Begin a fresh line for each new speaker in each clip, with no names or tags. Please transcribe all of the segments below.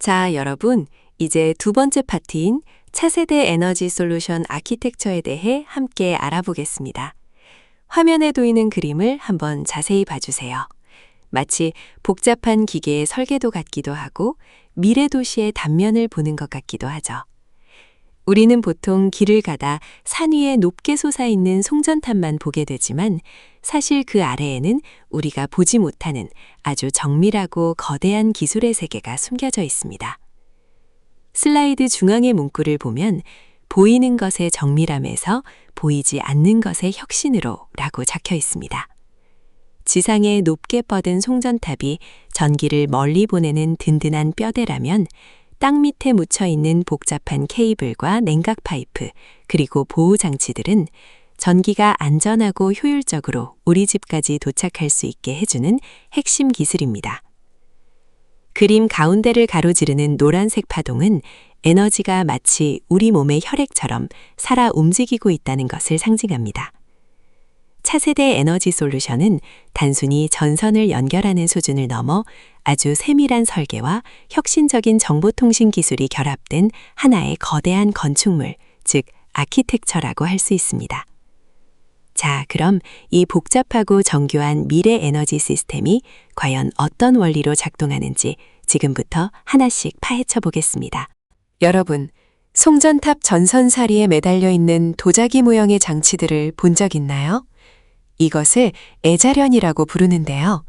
자, 여러분, 이제 두 번째 파트인 차세대 에너지 솔루션 아키텍처에 대해 함께 알아보겠습니다. 화면에 보이는 그림을 한번 자세히 봐주세요. 마치 복잡한 기계의 설계도 같기도 하고 미래 도시의 단면을 보는 것 같기도 하죠. 우리는 보통 길을 가다 산 위에 높게 솟아있는 송전탑만 보게 되지만 사실 그 아래에는 우리가 보지 못하는 아주 정밀하고 거대한 기술의 세계가 숨겨져 있습니다. 슬라이드 중앙의 문구를 보면 보이는 것의 정밀함에서 보이지 않는 것의 혁신으로 라고 적혀 있습니다. 지상에 높게 뻗은 송전탑이 전기를 멀리 보내는 든든한 뼈대라면 땅 밑에 묻혀있는 복잡한 케이블과 냉각 파이프, 그리고 보호 장치들은 전기가 안전하고 효율적으로 우리 집까지 도착할 수 있게 해주는 핵심 기술입니다. 그림 가운데를 가로지르는 노란색 파동은 에너지가 마치 우리 몸의 혈액처럼 살아 움직이고 있다는 것을 상징합니다. 차세대 에너지 솔루션은 단순히 전선을 연결하는 수준을 넘어 아주 세밀한 설계와 혁신적인 정보통신 기술이 결합된 하나의 거대한 건축물, 즉 아키텍처라고 할 수 있습니다. 자, 그럼 이 복잡하고 정교한 미래 에너지 시스템이 과연 어떤 원리로 작동하는지 지금부터 하나씩 파헤쳐 보겠습니다. 여러분, 송전탑 전선사리에 매달려 있는 도자기 모형의 장치들을 본 적 있나요? 이것을 애자련이라고 부르는데요.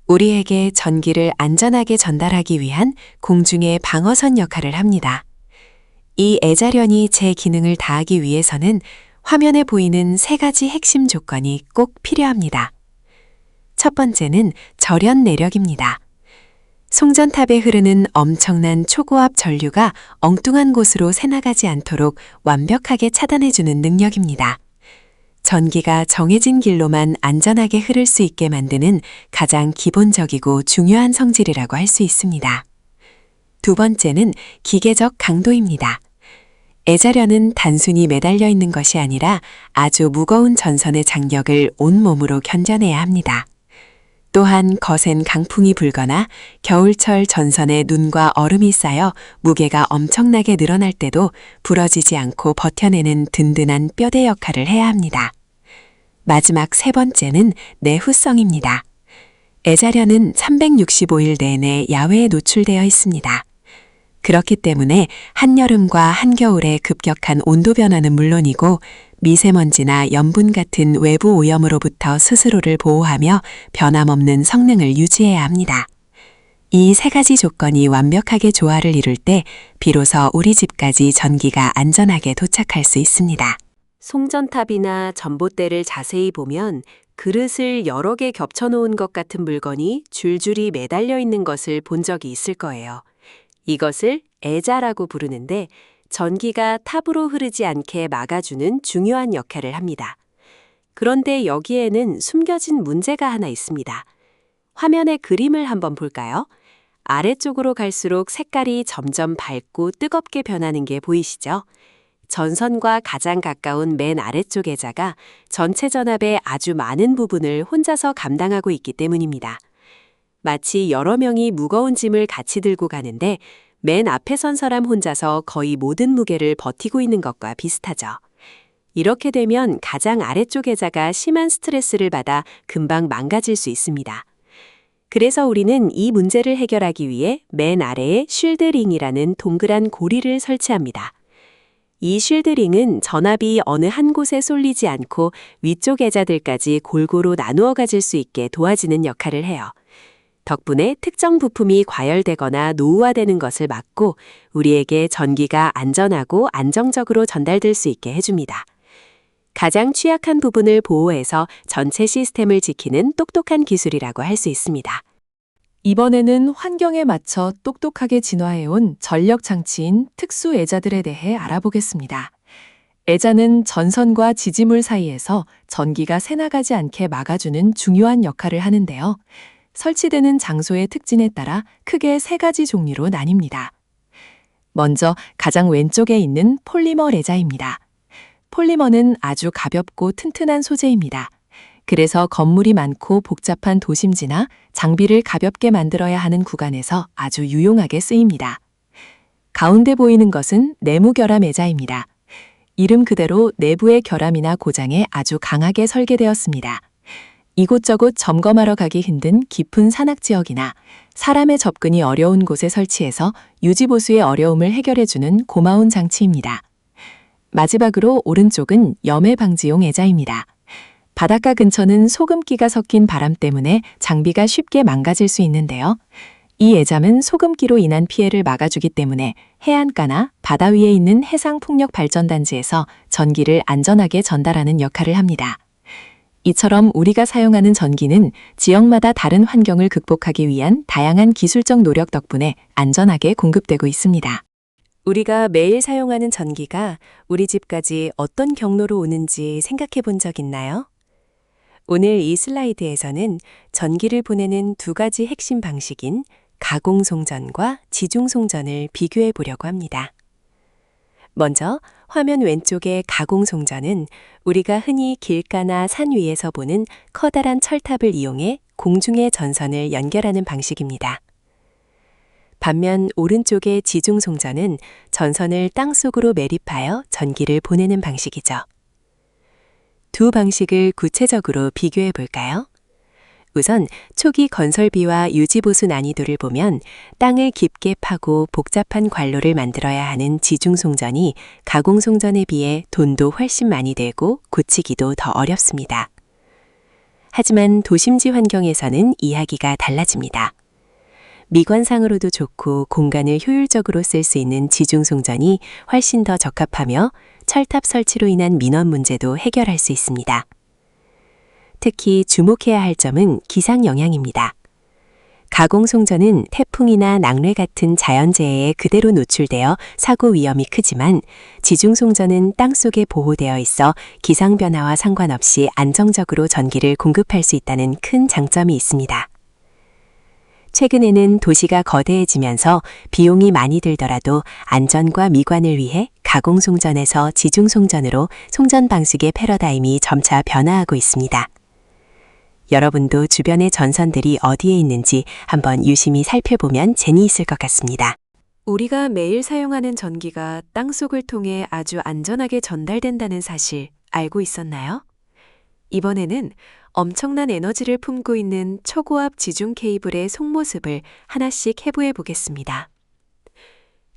우리에게 전기를 안전하게 전달하기 위한 공중의 방어선 역할을 합니다. 이 애자련이 제 기능을 다하기 위해서는 화면에 보이는 세 가지 핵심 조건이 꼭 필요합니다. 첫 번째는 절연 내력입니다. 송전탑에 흐르는 엄청난 초고압 전류가 엉뚱한 곳으로 새나가지 않도록 완벽하게 차단해주는 능력입니다. 전기가 정해진 길로만 안전하게 흐를 수 있게 만드는 가장 기본적이고 중요한 성질이라고 할 수 있습니다. 두 번째는 기계적 강도입니다. 애자련은 단순히 매달려 있는 것이 아니라 아주 무거운 전선의 장력을 온몸으로 견뎌내야 합니다. 또한 거센 강풍이 불거나 겨울철 전선에 눈과 얼음이 쌓여 무게가 엄청나게 늘어날 때도 부러지지 않고 버텨내는 든든한 뼈대 역할을 해야 합니다. 마지막 세 번째는 내후성입니다. 애자련은 365일 내내 야외에 노출되어 있습니다. 그렇기 때문에 한여름과 한겨울의 급격한 온도 변화는 물론이고 미세먼지나 염분 같은 외부 오염으로부터 스스로를 보호하며 변함없는 성능을 유지해야 합니다. 이 세 가지 조건이 완벽하게 조화를 이룰 때 비로소 우리 집까지 전기가 안전하게 도착할 수 있습니다. 송전탑이나 전봇대를 자세히 보면 그릇을 여러 개 겹쳐놓은 것 같은 물건이 줄줄이 매달려 있는 것을 본 적이 있을 거예요. 이것을 애자라고 부르는데 전기가 탑으로 흐르지 않게 막아주는 중요한 역할을 합니다. 그런데 여기에는 숨겨진 문제가 하나 있습니다. 화면의 그림을 한번 볼까요? 아래쪽으로 갈수록 색깔이 점점 밝고 뜨겁게 변하는 게 보이시죠? 전선과 가장 가까운 맨 아래쪽 애자가 전체 전압의 아주 많은 부분을 혼자서 감당하고 있기 때문입니다. 마치 여러 명이 무거운 짐을 같이 들고 가는데 맨 앞에 선 사람 혼자서 거의 모든 무게를 버티고 있는 것과 비슷하죠. 이렇게 되면 가장 아래쪽 애자가 심한 스트레스를 받아 금방 망가질 수 있습니다. 그래서 우리는 이 문제를 해결하기 위해 맨 아래에 쉴드링이라는 동그란 고리를 설치합니다. 이 쉴드링은 전압이 어느 한 곳에 쏠리지 않고 위쪽 애자들까지 골고루 나누어 가질 수 있게 도와주는 역할을 해요. 덕분에 특정 부품이 과열되거나 노후화되는 것을 막고 우리에게 전기가 안전하고 안정적으로 전달될 수 있게 해줍니다. 가장 취약한 부분을 보호해서 전체 시스템을 지키는 똑똑한 기술이라고 할 수 있습니다.
이번에는 환경에 맞춰 똑똑하게 진화해온 전력 장치인 특수 애자들에 대해 알아보겠습니다. 애자는 전선과 지지물 사이에서 전기가 새나가지 않게 막아주는 중요한 역할을 하는데요. 설치되는 장소의 특징에 따라 크게 세 가지 종류로 나뉩니다. 먼저 가장 왼쪽에 있는 폴리머 애자입니다. 폴리머는 아주 가볍고 튼튼한 소재입니다. 그래서 건물이 많고 복잡한 도심지나 장비를 가볍게 만들어야 하는 구간에서 아주 유용하게 쓰입니다. 가운데 보이는 것은 내무 결함 애자입니다. 이름 그대로 내부의 결함이나 고장에 아주 강하게 설계되었습니다. 이곳저곳 점검하러 가기 힘든 깊은 산악지역이나 사람의 접근이 어려운 곳에 설치해서 유지보수의 어려움을 해결해주는 고마운 장치입니다. 마지막으로 오른쪽은 염해 방지용 애자입니다. 바닷가 근처는 소금기가 섞인 바람 때문에 장비가 쉽게 망가질 수 있는데요. 이 애잠은 소금기로 인한 피해를 막아주기 때문에 해안가나 바다 위에 있는 해상풍력발전단지에서 전기를 안전하게 전달하는 역할을 합니다. 이처럼 우리가 사용하는 전기는 지역마다 다른 환경을 극복하기 위한 다양한 기술적 노력 덕분에 안전하게 공급되고 있습니다.
우리가 매일 사용하는 전기가 우리 집까지 어떤 경로로 오는지 생각해 본 적 있나요? 오늘 이 슬라이드에서는 전기를 보내는 두 가지 핵심 방식인 가공송전과 지중송전을 비교해 보려고 합니다. 먼저 화면 왼쪽의 가공송전은 우리가 흔히 길가나 산 위에서 보는 커다란 철탑을 이용해 공중의 전선을 연결하는 방식입니다. 반면 오른쪽의 지중송전은 전선을 땅속으로 매립하여 전기를 보내는 방식이죠. 두 방식을 구체적으로 비교해 볼까요? 우선 초기 건설비와 유지보수 난이도를 보면 땅을 깊게 파고 복잡한 관로를 만들어야 하는 지중송전이 가공송전에 비해 돈도 훨씬 많이 들고 고치기도 더 어렵습니다. 하지만 도심지 환경에서는 이야기가 달라집니다. 미관상으로도 좋고 공간을 효율적으로 쓸 수 있는 지중송전이 훨씬 더 적합하며 철탑 설치로 인한 민원 문제도 해결할 수 있습니다. 특히 주목해야 할 점은 기상 영향입니다. 가공송전은 태풍이나 낙뢰 같은 자연재해에 그대로 노출되어 사고 위험이 크지만 지중송전은 땅속에 보호되어 있어 기상 변화와 상관없이 안정적으로 전기를 공급할 수 있다는 큰 장점이 있습니다. 최근에는 도시가 거대해지면서 비용이 많이 들더라도 안전과 미관을 위해 가공송전에서 지중송전으로 송전 방식의 패러다임이 점차 변화하고 있습니다. 여러분도 주변의 전선들이 어디에 있는지 한번 유심히 살펴보면 재미있을 것 같습니다. 우리가 매일 사용하는 전기가 땅속을 통해 아주 안전하게 전달된다는 사실 알고 있었나요? 이번에는 엄청난 에너지를 품고 있는 초고압 지중 케이블의 속모습을 하나씩 해부해 보겠습니다.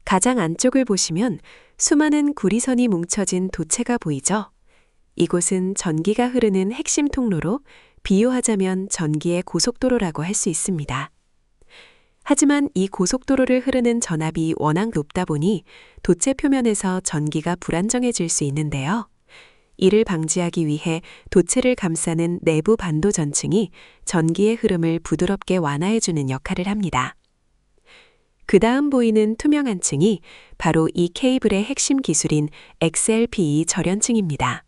가장 안쪽을 보시면 수많은 구리선이 뭉쳐진 도체가 보이죠? 이곳은 전기가 흐르는 핵심 통로로 비유하자면 전기의 고속도로라고 할 수 있습니다. 하지만 이 고속도로를 흐르는 전압이 워낙 높다 보니 도체 표면에서 전기가 불안정해질 수 있는데요. 이를 방지하기 위해 도체를 감싸는 내부 반도 전층이 전기의 흐름을 부드럽게 완화해주는 역할을 합니다. 그 다음 보이는 투명한 층이 바로 이 케이블의 핵심 기술인 XLPE 절연층입니다.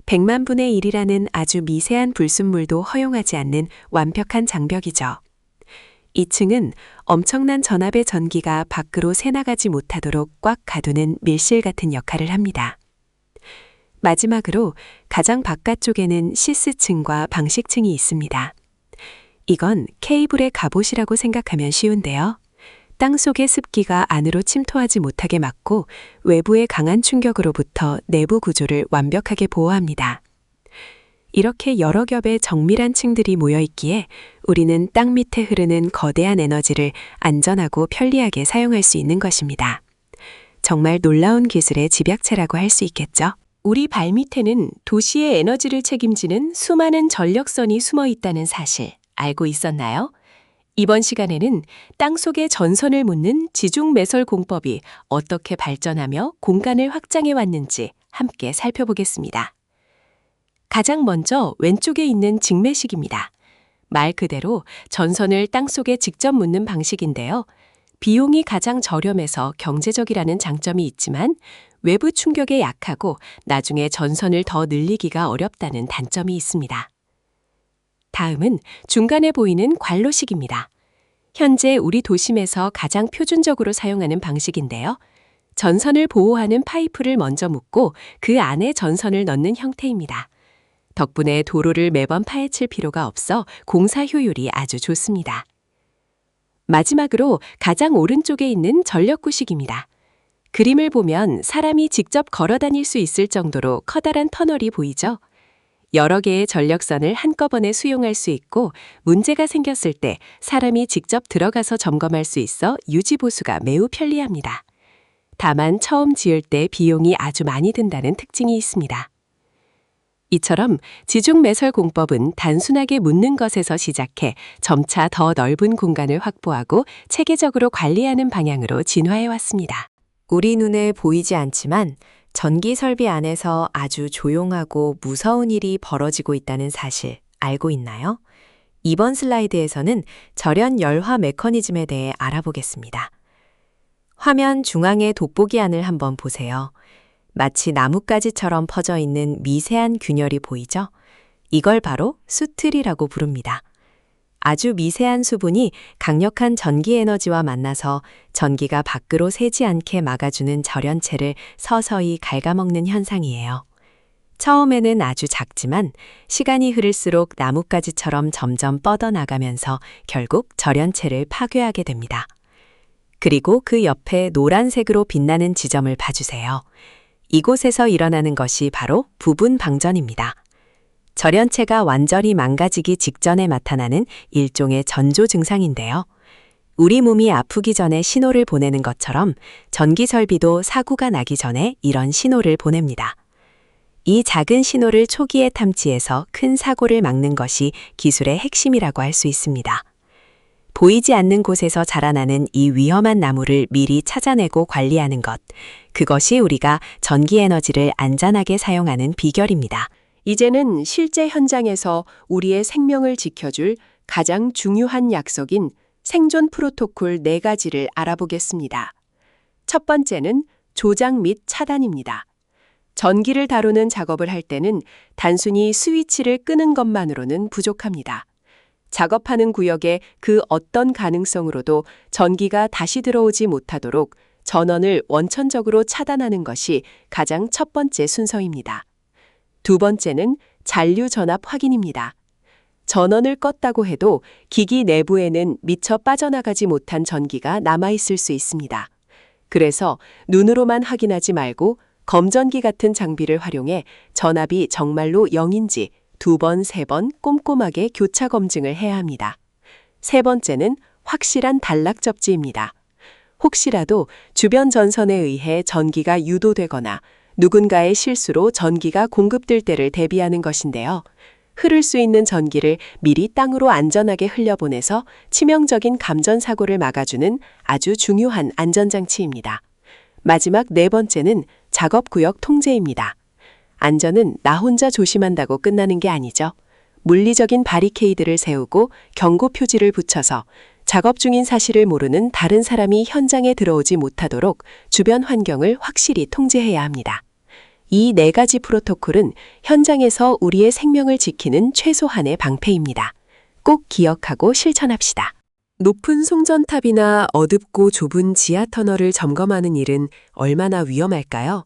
100만 분의 1이라는 아주 미세한 불순물도 허용하지 않는 완벽한 장벽이죠. 이 층은 엄청난 전압의 전기가 밖으로 새나가지 못하도록 꽉 가두는 밀실 같은 역할을 합니다. 마지막으로 가장 바깥쪽에는 시스층과 방식층이 있습니다. 이건 케이블의 갑옷이라고 생각하면 쉬운데요. 땅속의 습기가 안으로 침투하지 못하게 막고 외부의 강한 충격으로부터 내부 구조를 완벽하게 보호합니다. 이렇게 여러 겹의 정밀한 층들이 모여 있기에 우리는 땅 밑에 흐르는 거대한 에너지를 안전하고 편리하게 사용할 수 있는 것입니다. 정말 놀라운 기술의 집약체라고 할 수 있겠죠? 우리 발밑에는 도시의 에너지를 책임지는 수많은 전력선이 숨어 있다는 사실 알고 있었나요? 이번 시간에는 땅속에 전선을 묻는 지중 매설 공법이 어떻게 발전하며 공간을 확장해 왔는지 함께 살펴보겠습니다. 가장 먼저 왼쪽에 있는 직매식입니다. 말 그대로 전선을 땅속에 직접 묻는 방식인데요. 비용이 가장 저렴해서 경제적이라는 장점이 있지만 외부 충격에 약하고 나중에 전선을 더 늘리기가 어렵다는 단점이 있습니다. 다음은 중간에 보이는 관로식입니다. 현재 우리 도심에서 가장 표준적으로 사용하는 방식인데요. 전선을 보호하는 파이프를 먼저 묻고 그 안에 전선을 넣는 형태입니다. 덕분에 도로를 매번 파헤칠 필요가 없어 공사 효율이 아주 좋습니다. 마지막으로 가장 오른쪽에 있는 전력구식입니다. 그림을 보면 사람이 직접 걸어 다닐 수 있을 정도로 커다란 터널이 보이죠? 여러 개의 전력선을 한꺼번에 수용할 수 있고 문제가 생겼을 때 사람이 직접 들어가서 점검할 수 있어 유지보수가 매우 편리합니다. 다만 처음 지을 때 비용이 아주 많이 든다는 특징이 있습니다. 이처럼 지중매설 공법은 단순하게 묻는 것에서 시작해 점차 더 넓은 공간을 확보하고 체계적으로 관리하는 방향으로 진화해 왔습니다. 우리 눈에 보이지 않지만 전기 설비 안에서 아주 조용하고 무서운 일이 벌어지고 있다는 사실 알고 있나요? 이번 슬라이드에서는 절연 열화 메커니즘에 대해 알아보겠습니다. 화면 중앙의 돋보기 안을 한번 보세요. 마치 나뭇가지처럼 퍼져 있는 미세한 균열이 보이죠? 이걸 바로 수틀이라고 부릅니다. 아주 미세한 수분이 강력한 전기 에너지와 만나서 전기가 밖으로 새지 않게 막아주는 절연체를 서서히 갉아먹는 현상이에요. 처음에는 아주 작지만 시간이 흐를수록 나뭇가지처럼 점점 뻗어나가면서 결국 절연체를 파괴하게 됩니다. 그리고 그 옆에 노란색으로 빛나는 지점을 봐주세요. 이곳에서 일어나는 것이 바로 부분 방전입니다. 절연체가 완전히 망가지기 직전에 나타나는 일종의 전조 증상인데요. 우리 몸이 아프기 전에 신호를 보내는 것처럼 전기 설비도 사고가 나기 전에 이런 신호를 보냅니다. 이 작은 신호를 초기에 탐지해서 큰 사고를 막는 것이 기술의 핵심이라고 할 수 있습니다. 보이지 않는 곳에서 자라나는 이 위험한 나무를 미리 찾아내고 관리하는 것, 그것이 우리가 전기 에너지를 안전하게 사용하는 비결입니다. 이제는 실제 현장에서 우리의 생명을 지켜줄 가장 중요한 약속인 생존 프로토콜 4가지를 알아보겠습니다. 첫 번째는 조작 및 차단입니다. 전기를 다루는 작업을 할 때는 단순히 스위치를 끄는 것만으로는 부족합니다. 작업하는 구역의 그 어떤 가능성으로도 전기가 다시 들어오지 못하도록 전원을 원천적으로 차단하는 것이 가장 첫 번째 순서입니다. 두 번째는 잔류 전압 확인입니다. 전원을 껐다고 해도 기기 내부에는 미처 빠져나가지 못한 전기가 남아있을 수 있습니다. 그래서 눈으로만 확인하지 말고 검전기 같은 장비를 활용해 전압이 정말로 0인지 2번, 3번 꼼꼼하게 교차 검증을 해야 합니다. 세 번째는 확실한 단락 접지입니다. 혹시라도 주변 전선에 의해 전기가 유도되거나 누군가의 실수로 전기가 공급될 때를 대비하는 것인데요. 흐를 수 있는 전기를 미리 땅으로 안전하게 흘려보내서 치명적인 감전사고를 막아주는 아주 중요한 안전장치입니다. 마지막 네 번째는 작업구역 통제입니다. 안전은 나 혼자 조심한다고 끝나는 게 아니죠. 물리적인 바리케이드를 세우고 경고 표지를 붙여서 작업 중인 사실을 모르는 다른 사람이 현장에 들어오지 못하도록 주변 환경을 확실히 통제해야 합니다. 이 4가지 프로토콜은 현장에서 우리의 생명을 지키는 최소한의 방패입니다. 꼭 기억하고 실천합시다. 높은 송전탑이나 어둡고 좁은 지하 터널을 점검하는 일은 얼마나 위험할까요?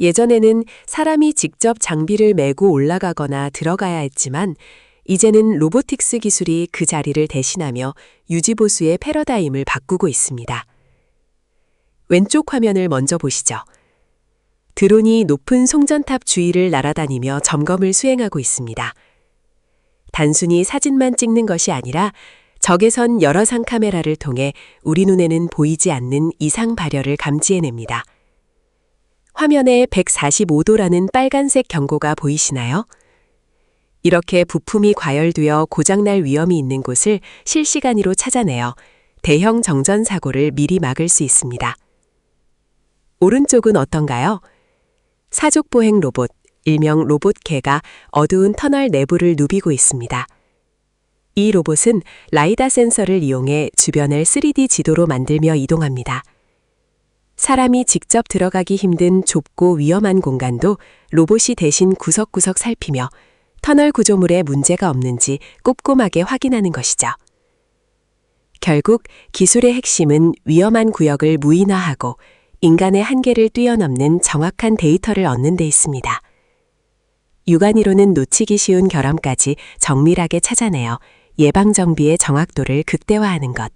예전에는 사람이 직접 장비를 메고 올라가거나 들어가야 했지만 이제는 로보틱스 기술이 그 자리를 대신하며 유지보수의 패러다임을 바꾸고 있습니다. 왼쪽 화면을 먼저 보시죠. 드론이 높은 송전탑 주위를 날아다니며 점검을 수행하고 있습니다. 단순히 사진만 찍는 것이 아니라 적외선 열화상 카메라를 통해 우리 눈에는 보이지 않는 이상 발열을 감지해냅니다. 화면에 145도라는 빨간색 경고가 보이시나요? 이렇게 부품이 과열되어 고장날 위험이 있는 곳을 실시간으로 찾아내어 대형 정전 사고를 미리 막을 수 있습니다. 오른쪽은 어떤가요? 사족보행 로봇, 일명 로봇개가 어두운 터널 내부를 누비고 있습니다. 이 로봇은 라이다 센서를 이용해 주변을 3D 지도로 만들며 이동합니다. 사람이 직접 들어가기 힘든 좁고 위험한 공간도 로봇이 대신 구석구석 살피며 터널 구조물에 문제가 없는지 꼼꼼하게 확인하는 것이죠. 결국 기술의 핵심은 위험한 구역을 무인화하고 인간의 한계를 뛰어넘는 정확한 데이터를 얻는 데 있습니다. 육안으로는 놓치기 쉬운 결함까지 정밀하게 찾아내어 예방정비의 정확도를 극대화하는 것.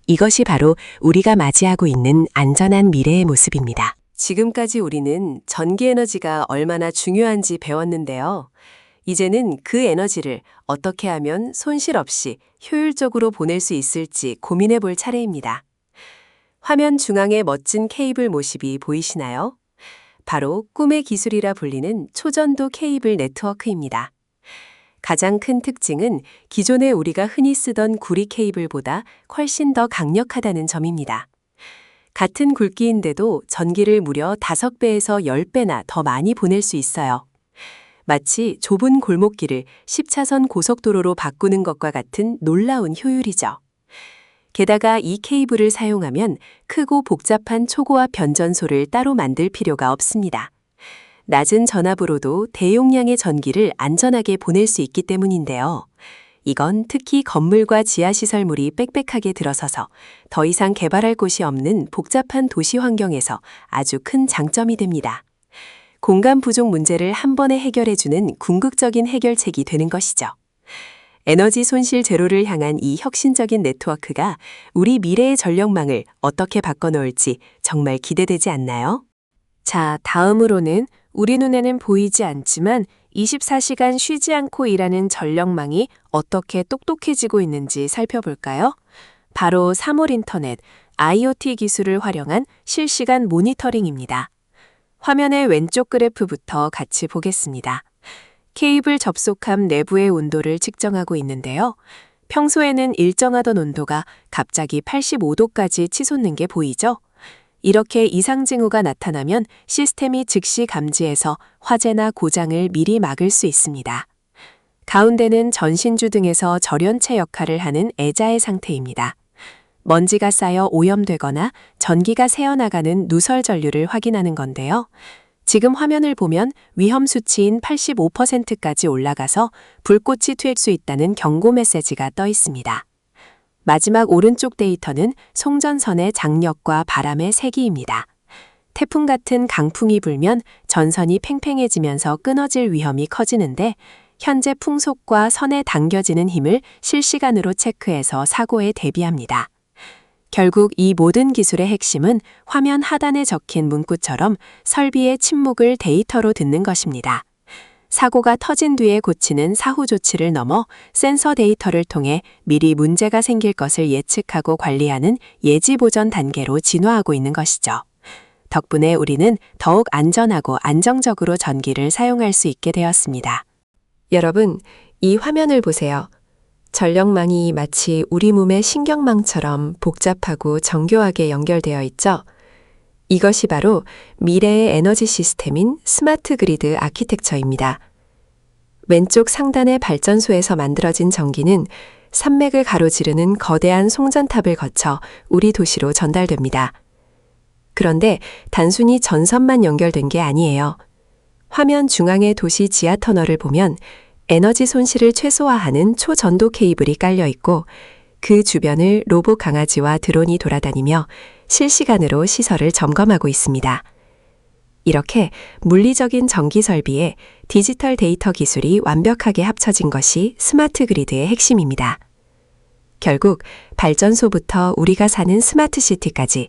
이것이 바로 우리가 맞이하고 있는 안전한 미래의 모습입니다. 지금까지 우리는 전기 에너지가 얼마나 중요한지 배웠는데요. 이제는 그 에너지를 어떻게 하면 손실 없이 효율적으로 보낼 수 있을지 고민해 볼 차례입니다. 화면 중앙에 멋진 케이블 모습이 보이시나요? 바로 꿈의 기술이라 불리는 초전도 케이블 네트워크입니다. 가장 큰 특징은 기존에 우리가 흔히 쓰던 구리 케이블보다 훨씬 더 강력하다는 점입니다. 같은 굵기인데도 전기를 무려 5배에서 10배나 더 많이 보낼 수 있어요. 마치 좁은 골목길을 10차선 고속도로로 바꾸는 것과 같은 놀라운 효율이죠. 게다가 이 케이블을 사용하면 크고 복잡한 초고압 변전소를 따로 만들 필요가 없습니다. 낮은 전압으로도 대용량의 전기를 안전하게 보낼 수 있기 때문인데요. 이건 특히 건물과 지하시설물이 빽빽하게 들어서서 더 이상 개발할 곳이 없는 복잡한 도시 환경에서 아주 큰 장점이 됩니다. 공간 부족 문제를 한 번에 해결해주는 궁극적인 해결책이 되는 것이죠. 에너지 손실 제로를 향한 이 혁신적인 네트워크가 우리 미래의 전력망을 어떻게 바꿔놓을지 정말 기대되지 않나요? 자, 다음으로는 우리 눈에는 보이지 않지만 24시간 쉬지 않고 일하는 전력망이 어떻게 똑똑해지고 있는지 살펴볼까요? 바로 3월 인터넷, IoT 기술을 활용한 실시간 모니터링입니다. 화면의 왼쪽 그래프부터 같이 보겠습니다. 케이블 접속함 내부의 온도를 측정하고 있는데요. 평소에는 일정하던 온도가 갑자기 85도까지 치솟는 게 보이죠? 이렇게 이상 징후가 나타나면 시스템이 즉시 감지해서 화재나 고장을 미리 막을 수 있습니다. 가운데는 전신주 등에서 절연체 역할을 하는 애자의 상태입니다. 먼지가 쌓여 오염되거나 전기가 새어나가는 누설 전류를 확인하는 건데요. 지금 화면을 보면 위험 수치인 85%까지 올라가서 불꽃이 튈 수 있다는 경고 메시지가 떠 있습니다. 마지막 오른쪽 데이터는 송전선의 장력과 바람의 세기입니다. 태풍 같은 강풍이 불면 전선이 팽팽해지면서 끊어질 위험이 커지는데 현재 풍속과 선에 당겨지는 힘을 실시간으로 체크해서 사고에 대비합니다. 결국 이 모든 기술의 핵심은 화면 하단에 적힌 문구처럼 설비의 침묵을 데이터로 듣는 것입니다. 사고가 터진 뒤에 고치는 사후 조치를 넘어 센서 데이터를 통해 미리 문제가 생길 것을 예측하고 관리하는 예지 보전 단계로 진화하고 있는 것이죠. 덕분에 우리는 더욱 안전하고 안정적으로 전기를 사용할 수 있게 되었습니다. 여러분, 이 화면을 보세요. 전력망이 마치 우리 몸의 신경망처럼 복잡하고 정교하게 연결되어 있죠. 이것이 바로 미래의 에너지 시스템인 스마트 그리드 아키텍처입니다. 왼쪽 상단의 발전소에서 만들어진 전기는 산맥을 가로지르는 거대한 송전탑을 거쳐 우리 도시로 전달됩니다. 그런데 단순히 전선만 연결된 게 아니에요. 화면 중앙의 도시 지하 터널을 보면 에너지 손실을 최소화하는 초전도 케이블이 깔려 있고 그 주변을 로봇 강아지와 드론이 돌아다니며 실시간으로 시설을 점검하고 있습니다. 이렇게 물리적인 전기 설비에 디지털 데이터 기술이 완벽하게 합쳐진 것이 스마트 그리드의 핵심입니다. 결국 발전소부터 우리가 사는 스마트 시티까지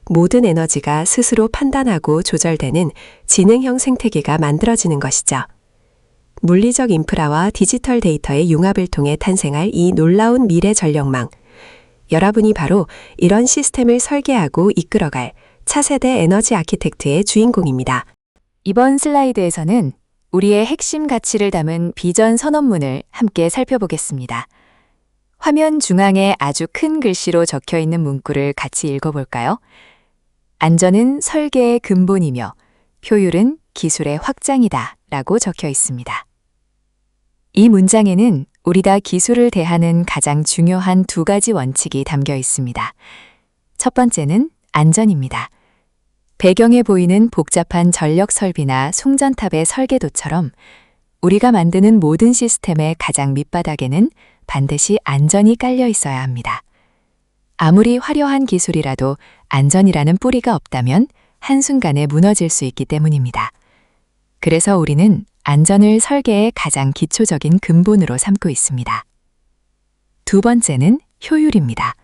모든 에너지가 스스로 판단하고 조절되는 지능형 생태계가 만들어지는 것이죠. 물리적 인프라와 디지털 데이터의 융합을 통해 탄생할 이 놀라운 미래 전력망. 여러분이 바로 이런 시스템을 설계하고 이끌어갈 차세대 에너지 아키텍트의 주인공입니다.
이번 슬라이드에서는 우리의 핵심 가치를 담은 비전 선언문을 함께 살펴보겠습니다. 화면 중앙에 아주 큰 글씨로 적혀 있는 문구를 같이 읽어볼까요? 안전은 설계의 근본이며 효율은 기술의 확장이다 라고 적혀 있습니다. 이 문장에는 우리 다 기술을 대하는 가장 중요한 두 가지 원칙이 담겨 있습니다. 첫 번째는 안전입니다. 배경에 보이는 복잡한 전력 설비나 송전탑의 설계도처럼 우리가 만드는 모든 시스템의 가장 밑바닥에는 반드시 안전이 깔려 있어야 합니다. 아무리 화려한 기술이라도 안전이라는 뿌리가 없다면 한순간에 무너질 수 있기 때문입니다. 그래서 우리는 안전을 설계의 가장 기초적인 근본으로 삼고 있습니다. 두 번째는 효율입니다.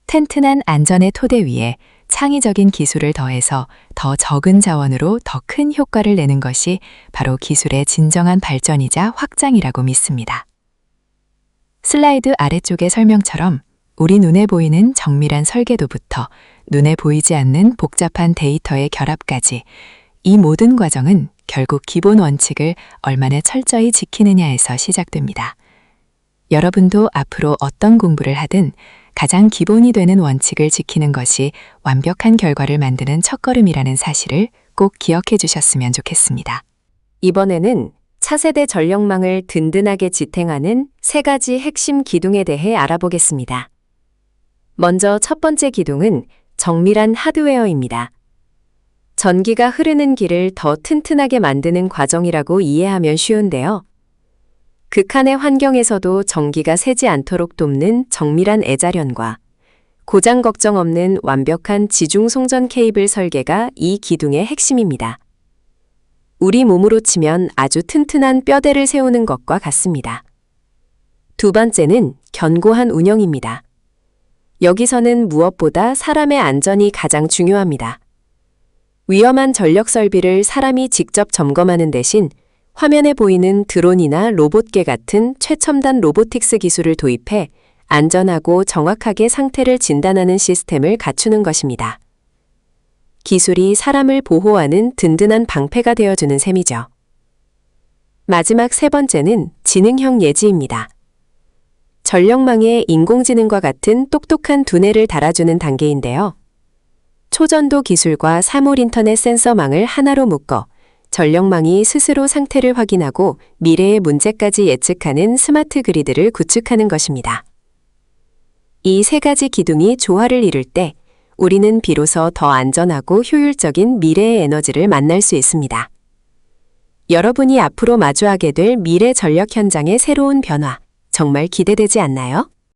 튼튼한 안전의 토대 위에 창의적인 기술을 더해서 더 적은 자원으로 더 큰 효과를 내는 것이 바로 기술의 진정한 발전이자 확장이라고 믿습니다. 슬라이드 아래쪽의 설명처럼 우리 눈에 보이는 정밀한 설계도부터 눈에 보이지 않는 복잡한 데이터의 결합까지 이 모든 과정은 결국 기본 원칙을 얼마나 철저히 지키느냐에서 시작됩니다. 여러분도 앞으로 어떤 공부를 하든 가장 기본이 되는 원칙을 지키는 것이 완벽한 결과를 만드는 첫걸음이라는 사실을 꼭 기억해 주셨으면 좋겠습니다.
이번에는 차세대 전력망을 든든하게 지탱하는 3가지 핵심 기둥에 대해 알아보겠습니다. 먼저 첫 번째 기둥은 정밀한 하드웨어입니다. 전기가 흐르는 길을 더 튼튼하게 만드는 과정이라고 이해하면 쉬운데요. 극한의 환경에서도 전기가 새지 않도록 돕는 정밀한 애자련과 고장 걱정 없는 완벽한 지중 송전 케이블 설계가 이 기둥의 핵심입니다. 우리 몸으로 치면 아주 튼튼한 뼈대를 세우는 것과 같습니다. 두 번째는 견고한 운영입니다. 여기서는 무엇보다 사람의 안전이 가장 중요합니다. 위험한 전력 설비를 사람이 직접 점검하는 대신 화면에 보이는 드론이나 로봇계 같은 최첨단 로보틱스 기술을 도입해 안전하고 정확하게 상태를 진단하는 시스템을 갖추는 것입니다. 기술이 사람을 보호하는 든든한 방패가 되어주는 셈이죠. 마지막 세 번째는 지능형 예지입니다. 전력망에 인공지능과 같은 똑똑한 두뇌를 달아주는 단계인데요. 초전도 기술과 사물 인터넷 센서망을 하나로 묶어 전력망이 스스로 상태를 확인하고 미래의 문제까지 예측하는 스마트 그리드를 구축하는 것입니다. 이 3가지 기둥이 조화를 이룰 때 우리는 비로소 더 안전하고 효율적인 미래의 에너지를 만날 수 있습니다. 여러분이 앞으로 마주하게 될 미래 전력 현장의 새로운 변화, 정말 기대되지 않나요?